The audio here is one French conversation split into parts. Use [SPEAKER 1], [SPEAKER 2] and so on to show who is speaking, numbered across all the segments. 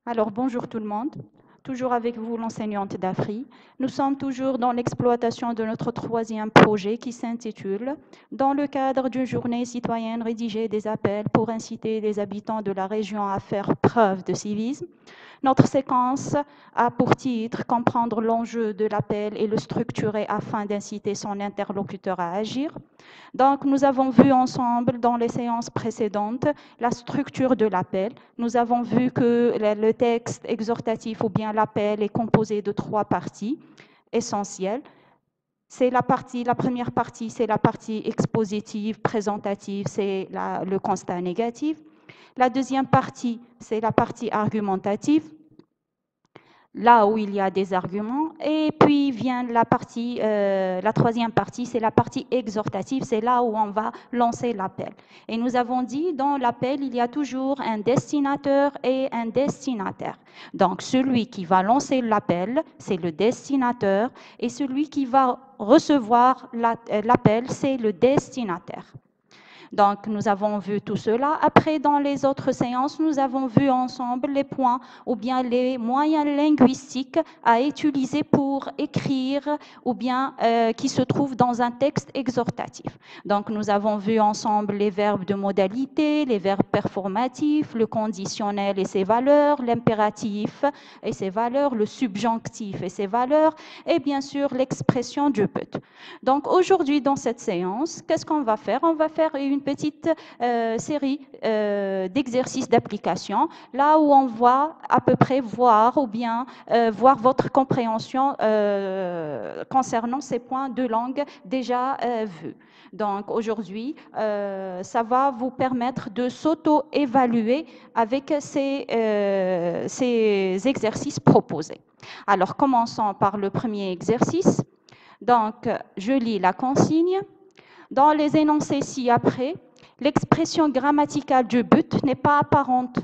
[SPEAKER 1] Alors, bonjour tout le monde. Toujours avec vous, l'enseignante d'Afri. Nous sommes toujours dans l'exploitation de notre troisième projet qui s'intitule « Dans le cadre d'une journée citoyenne, rédiger des appels pour inciter les habitants de la région à faire preuve de civisme ». Notre séquence a pour titre « Comprendre l'enjeu de l'appel et le structurer afin d'inciter son interlocuteur à agir ». Donc, nous avons vu ensemble dans les séances précédentes la structure de l'appel. Nous avons vu que le texte exhortatif ou bien l'appel est composé de 3 parties essentielles. C'est la première partie, c'est la partie expositive, présentative, c'est le constat négatif. La deuxième partie, c'est la partie argumentative, là où il y a des arguments. Et puis vient la troisième partie, c'est la partie exhortative, c'est là où on va lancer l'appel. Et nous avons dit, dans l'appel, il y a toujours un destinateur et un destinataire. Donc, celui qui va lancer l'appel, c'est le destinateur, et celui qui va recevoir l'appel, c'est le destinataire. Donc, nous avons vu tout cela. Après, dans les autres séances, nous avons vu ensemble les points ou bien les moyens linguistiques à utiliser pour écrire ou bien qui se trouvent dans un texte exhortatif. Donc, nous avons vu ensemble les verbes de modalité, les verbes performatifs, le conditionnel et ses valeurs, l'impératif et ses valeurs, le subjonctif et ses valeurs, et bien sûr l'expression du but. Donc, aujourd'hui, dans cette séance, qu'est-ce qu'on va faire? On va faire une petite série d'exercices d'application, là où on va à peu près voir ou bien voir votre compréhension concernant ces points de langue déjà vus. Donc aujourd'hui, ça va vous permettre de s'auto-évaluer avec ces exercices proposés. Alors commençons par le premier exercice. Donc, je lis la consigne. Dans les énoncés ci-après, l'expression grammaticale du but n'est pas apparente.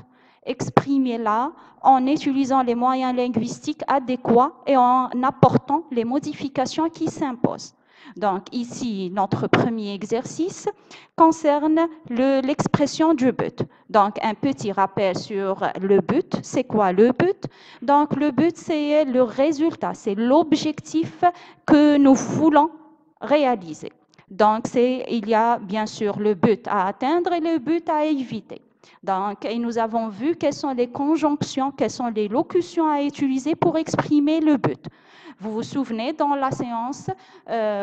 [SPEAKER 1] Exprimez-la en utilisant les moyens linguistiques adéquats et en apportant les modifications qui s'imposent. Donc ici, notre premier exercice concerne l'expression du but. Donc un petit rappel sur le but. C'est quoi le but? Donc le but, c'est le résultat, c'est l'objectif que nous voulons réaliser. Donc il y a bien sûr le but à atteindre et le but à éviter. Donc, et nous avons vu quelles sont les conjonctions, quelles sont les locutions à utiliser pour exprimer le but. Vous vous souvenez, dans la séance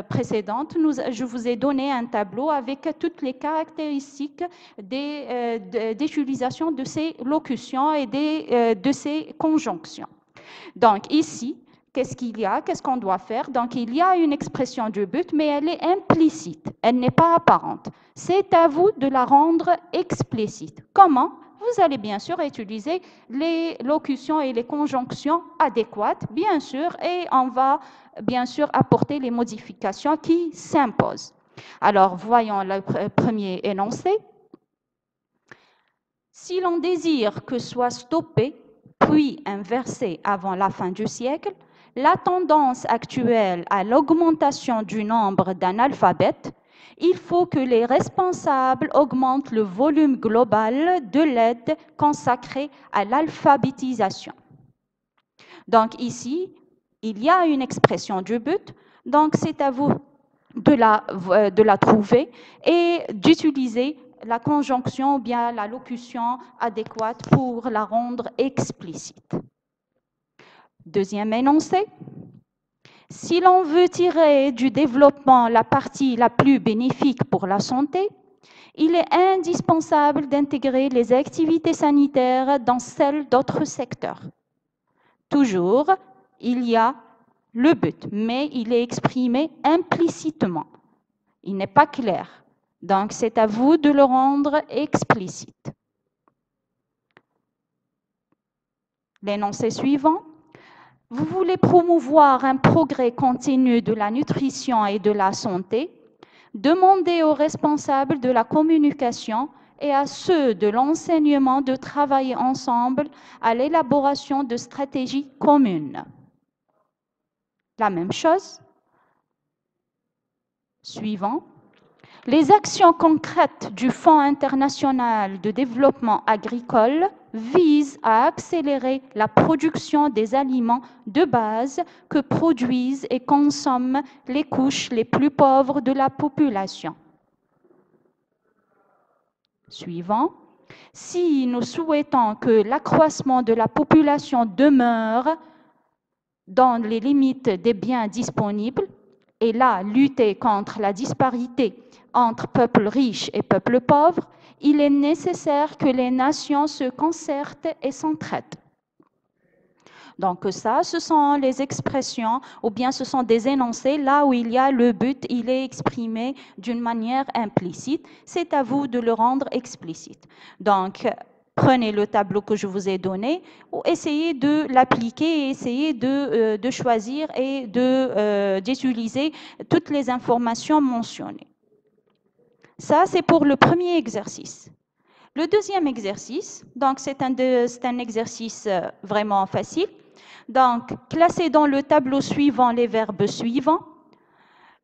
[SPEAKER 1] précédente, je vous ai donné un tableau avec toutes les caractéristiques d'utilisation de ces locutions et de ces conjonctions. Donc ici, qu'est-ce qu'il y a? Qu'est-ce qu'on doit faire? Donc il y a une expression du but, mais elle est implicite, elle n'est pas apparente. C'est à vous de la rendre explicite. Comment? Vous allez bien sûr utiliser les locutions et les conjonctions adéquates, bien sûr, et on va bien sûr apporter les modifications qui s'imposent. Alors, voyons le premier énoncé. Si l'on désire que soit stoppé, puis inversé avant la fin du siècle, la tendance actuelle à l'augmentation du nombre d'analphabètes, il faut que les responsables augmentent le volume global de l'aide consacrée à l'alphabétisation. Donc ici, il y a une expression du but, donc c'est à vous de la trouver et d'utiliser la conjonction ou bien la locution adéquate pour la rendre explicite. Deuxième énoncé. Si l'on veut tirer du développement la partie la plus bénéfique pour la santé, il est indispensable d'intégrer les activités sanitaires dans celles d'autres secteurs. Toujours, il y a le but, mais il est exprimé implicitement. Il n'est pas clair. Donc, c'est à vous de le rendre explicite. L'énoncé suivant. Vous voulez promouvoir un progrès continu de la nutrition et de la santé. Demandez aux responsables de la communication et à ceux de l'enseignement de travailler ensemble à l'élaboration de stratégies communes. La même chose. Suivant. Les actions concrètes du Fonds international de développement agricole visent à accélérer la production des aliments de base que produisent et consomment les couches les plus pauvres de la population. Suivant. Si nous souhaitons que l'accroissement de la population demeure dans les limites des biens disponibles, et là, lutter contre la disparité entre peuples riches et peuples pauvres, il est nécessaire que les nations se concertent et s'entraident. Donc ça, ce sont les expressions ou bien ce sont des énoncés. Là où il y a le but, il est exprimé d'une manière implicite. C'est à vous de le rendre explicite. Donc, prenez le tableau que je vous ai donné ou essayez de l'appliquer et essayez de choisir et d'utiliser toutes les informations mentionnées. Ça, c'est pour le premier exercice. Le deuxième exercice, donc c'est un exercice vraiment facile. Donc, classez dans le tableau suivant les verbes suivants.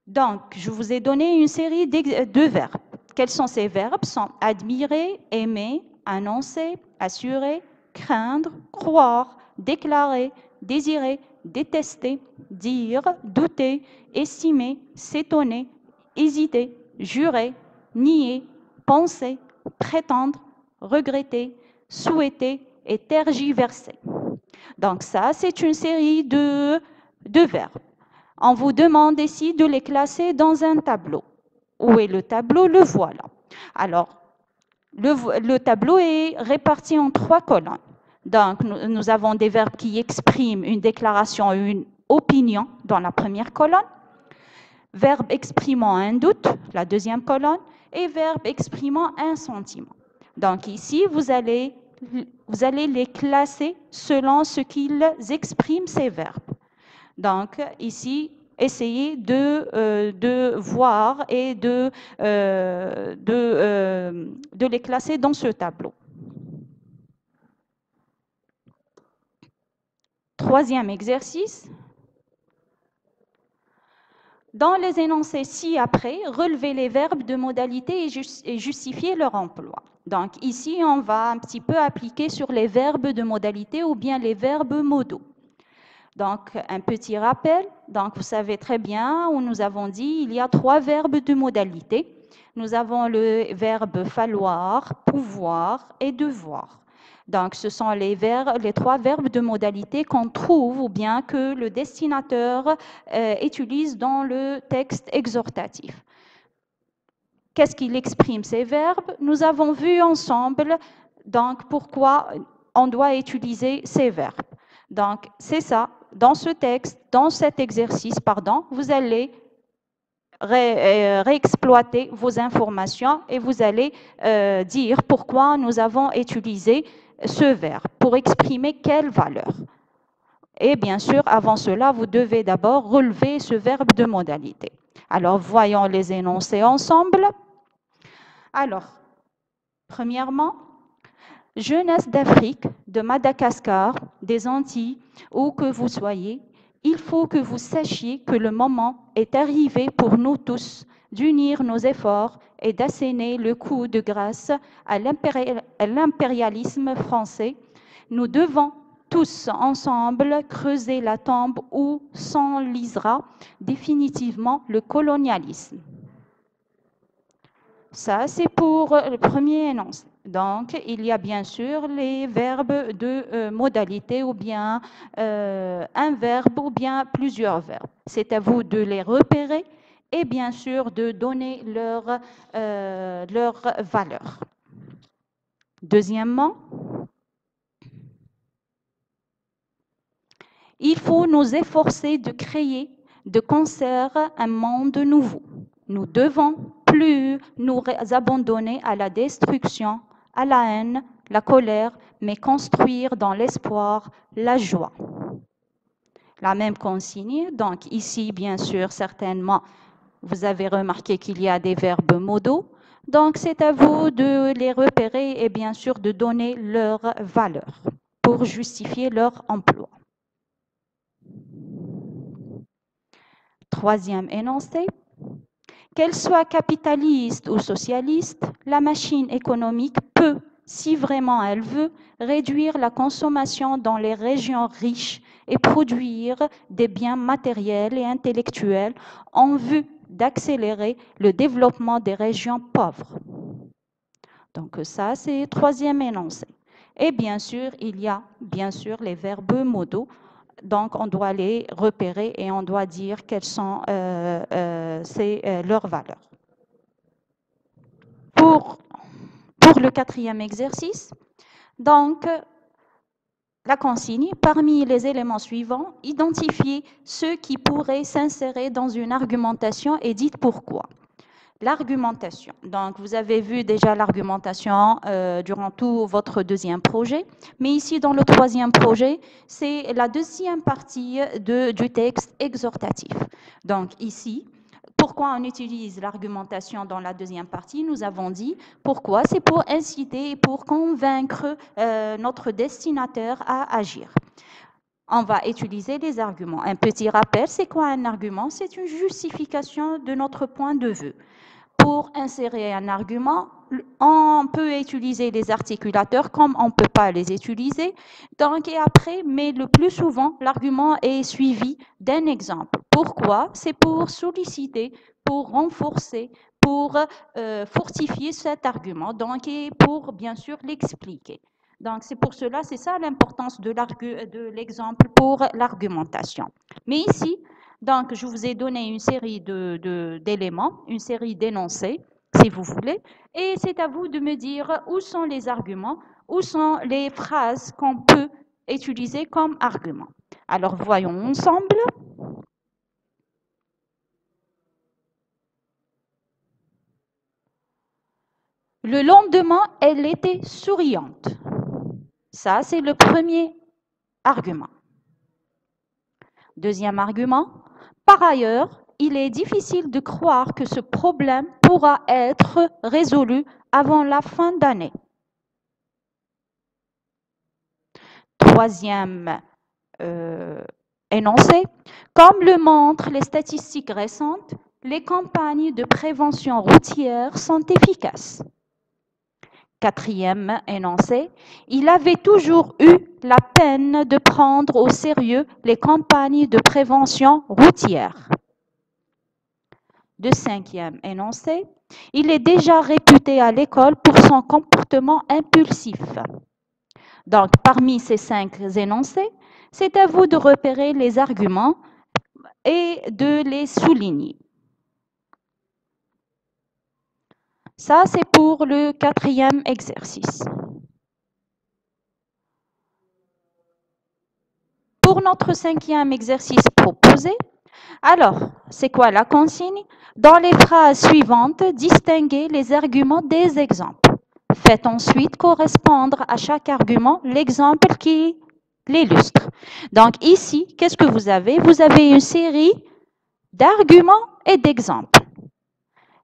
[SPEAKER 1] Donc, je vous ai donné une série de verbes. Quels sont ces verbes? Sont admirer, aimer, annoncer, assurer, craindre, croire, déclarer, désirer, détester, dire, douter, estimer, s'étonner, hésiter, jurer, nier, penser, prétendre, regretter, souhaiter et tergiverser. Donc ça, c'est une série de verbes. On vous demande ici de les classer dans un tableau. Où est le tableau? Le voilà. Alors, le tableau est réparti en 3 colonnes. Donc, nous avons des verbes qui expriment une déclaration, une opinion dans la première colonne, verbe exprimant un doute, la deuxième colonne, et verbe exprimant un sentiment. Donc ici, vous allez les classer selon ce qu'ils expriment, ces verbes. Donc ici, essayez de voir et de les classer dans ce tableau. Troisième exercice. Dans les énoncés ci-après, relevez les verbes de modalité et justifiez leur emploi. Donc ici, on va un petit peu appliquer sur les verbes de modalité ou bien les verbes modaux. Donc, un petit rappel. Donc, vous savez très bien où nous avons dit il y a 3 verbes de modalité. Nous avons le verbe falloir, pouvoir et devoir. Donc, ce sont les 3 verbes de modalité qu'on trouve ou bien que le destinateur utilise dans le texte exhortatif. Qu'est-ce qu'il exprime, ces verbes? Nous avons vu ensemble donc, pourquoi on doit utiliser ces verbes. Donc, c'est ça. Dans ce texte, dans cet exercice, pardon, vous allez réexploiter vos informations et vous allez dire pourquoi nous avons utilisé ce verbe, pour exprimer quelle valeur. Et bien sûr, avant cela, vous devez d'abord relever ce verbe de modalité. Alors, voyons les énoncés ensemble. Alors, premièrement, jeunesse d'Afrique, de Madagascar, des Antilles, où que vous soyez, il faut que vous sachiez que le moment est arrivé pour nous tous d'unir nos efforts et d'asséner le coup de grâce à l'impérialisme français. Nous devons tous ensemble creuser la tombe où s'enlisera définitivement le colonialisme. Ça, c'est pour le premier énoncé. Donc, il y a bien sûr les verbes de modalité ou bien un verbe ou bien plusieurs verbes. C'est à vous de les repérer et bien sûr de donner leur valeur. Deuxièmement, il faut nous efforcer de créer de concert un monde nouveau. Nous devons plus nous abandonner à la destruction, à la haine, la colère, mais construire dans l'espoir la joie. La même consigne, donc ici, bien sûr, certainement, vous avez remarqué qu'il y a des verbes modaux. Donc, c'est à vous de les repérer et bien sûr de donner leur valeur pour justifier leur emploi. Troisième énoncé. Qu'elle soit capitaliste ou socialiste, la machine économique peut, si vraiment elle veut, réduire la consommation dans les régions riches et produire des biens matériels et intellectuels en vue d'accélérer le développement des régions pauvres. Donc ça, c'est le troisième énoncé. Et bien sûr, il y a bien sûr les verbes modaux. Donc, on doit les repérer et on doit dire quelles sont leurs valeurs. Pour le quatrième exercice, donc, la consigne, parmi les éléments suivants, identifiez ceux qui pourraient s'insérer dans une argumentation et dites pourquoi. L'argumentation. Donc, vous avez vu déjà l'argumentation durant tout votre deuxième projet. Mais ici, dans le troisième projet, c'est la deuxième partie du texte exhortatif. Donc, ici, pourquoi on utilise l'argumentation dans la deuxième partie? Nous avons dit pourquoi. C'est pour inciter et pour convaincre notre destinataire à agir. On va utiliser les arguments. Un petit rappel, c'est quoi un argument? C'est une justification de notre point de vue. Pour insérer un argument, on peut utiliser les articulateurs comme on ne peut pas les utiliser. Donc, et après, mais le plus souvent, l'argument est suivi d'un exemple. Pourquoi? C'est pour solliciter, pour renforcer, pour fortifier cet argument, donc, et pour bien sûr l'expliquer. Donc, c'est pour cela, c'est ça l'importance de l'exemple pour l'argumentation. Mais ici, donc, je vous ai donné une série d'éléments, une série d'énoncés, si vous voulez, et c'est à vous de me dire où sont les arguments, où sont les phrases qu'on peut utiliser comme argument. Alors, voyons ensemble. Le lendemain, elle était souriante. Ça, c'est le premier argument. Deuxième argument. Par ailleurs, il est difficile de croire que ce problème pourra être résolu avant la fin d'année. Troisième énoncé. Comme le montrent les statistiques récentes, les campagnes de prévention routière sont efficaces. Quatrième énoncé, il avait toujours eu la peine de prendre au sérieux les campagnes de prévention routière. De cinquième énoncé, il est déjà réputé à l'école pour son comportement impulsif. Donc, parmi ces 5 énoncés, c'est à vous de repérer les arguments et de les souligner. Ça, c'est pour le quatrième exercice. Pour notre cinquième exercice proposé, alors, c'est quoi la consigne? Dans les phrases suivantes, distinguez les arguments des exemples. Faites ensuite correspondre à chaque argument l'exemple qui l'illustre. Donc ici, qu'est-ce que vous avez? Vous avez une série d'arguments et d'exemples.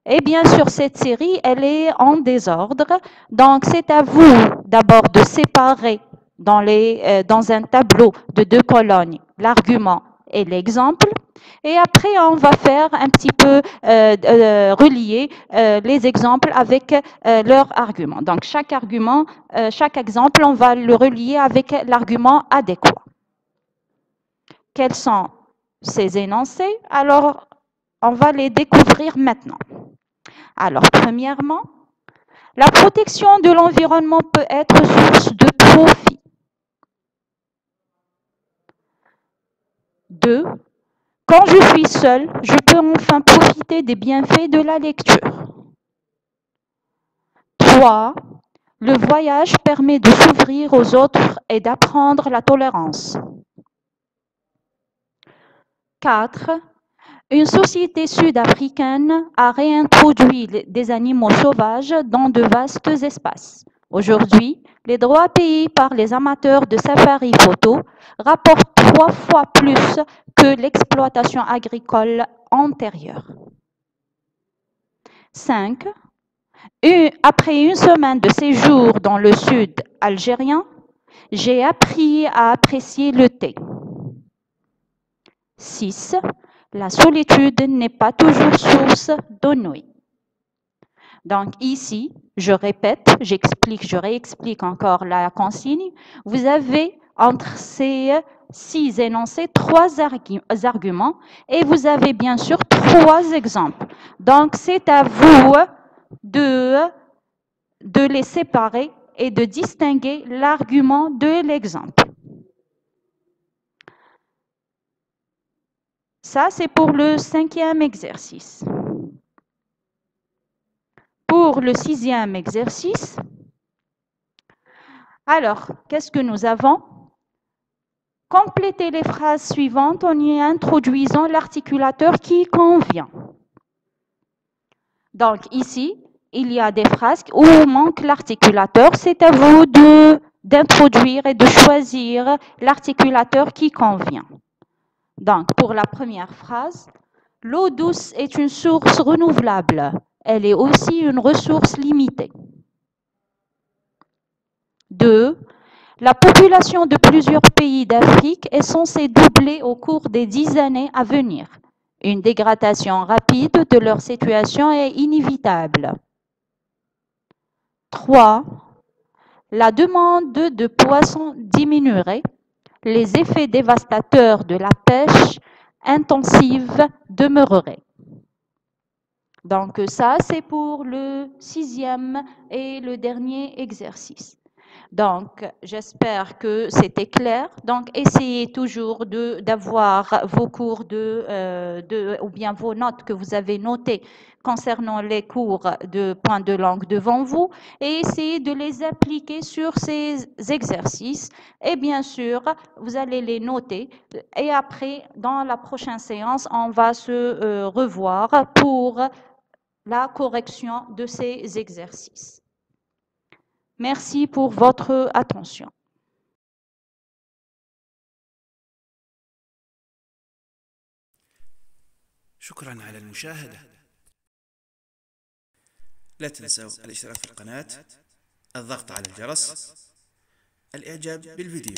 [SPEAKER 1] Et bien sûr, cette série, elle est en désordre. Donc, c'est à vous d'abord de séparer dans un tableau de 2 colonnes l'argument et l'exemple. Et après, on va faire un petit peu relier les exemples avec leurs arguments. Donc, chaque argument, chaque exemple, on va le relier avec l'argument adéquat. Quels sont ces énoncés? Alors, on va les découvrir maintenant. Alors, premièrement, la protection de l'environnement peut être source de profit. 2. Quand je suis seule, je peux enfin profiter des bienfaits de la lecture. 3. Le voyage permet de s'ouvrir aux autres et d'apprendre la tolérance. 4. Une société sud-africaine a réintroduit des animaux sauvages dans de vastes espaces. Aujourd'hui, les droits payés par les amateurs de safari photo rapportent 3 fois plus que l'exploitation agricole antérieure. 5. Après une semaine de séjour dans le sud algérien, j'ai appris à apprécier le thé. 6. La solitude n'est pas toujours source d'ennui. Donc ici, je répète, je réexplique encore la consigne. Vous avez entre ces 6 énoncés 3 arguments et vous avez bien sûr 3 exemples. Donc c'est à vous de les séparer et de distinguer l'argument de l'exemple. Ça, c'est pour le 5e exercice. Pour le 6e exercice, alors, qu'est-ce que nous avons? Complétez les phrases suivantes en y introduisant l'articulateur qui convient. Donc, ici, il y a des phrases où manque l'articulateur. C'est à vous d'introduire et de choisir l'articulateur qui convient. Donc, pour la première phrase, l'eau douce est une source renouvelable. Elle est aussi une ressource limitée. 2. La population de plusieurs pays d'Afrique est censée doubler au cours des 10 années à venir. Une dégradation rapide de leur situation est inévitable. 3. La demande de poissons diminuerait. Les effets dévastateurs de la pêche intensive demeureraient. Donc ça, c'est pour le 6e et le dernier exercice. Donc, j'espère que c'était clair. Donc, essayez toujours d'avoir vos cours ou bien vos notes que vous avez notées concernant les cours de points de langue devant vous et essayez de les appliquer sur ces exercices. Et bien sûr, vous allez les noter. Et après, dans la prochaine séance, on va se revoir pour la correction de ces exercices. Merci pour votre attention.
[SPEAKER 2] شكرا على المشاهدة. لا تنسوا الاشتراك في القناة، الضغط على الجرس، الإعجاب بالفيديو.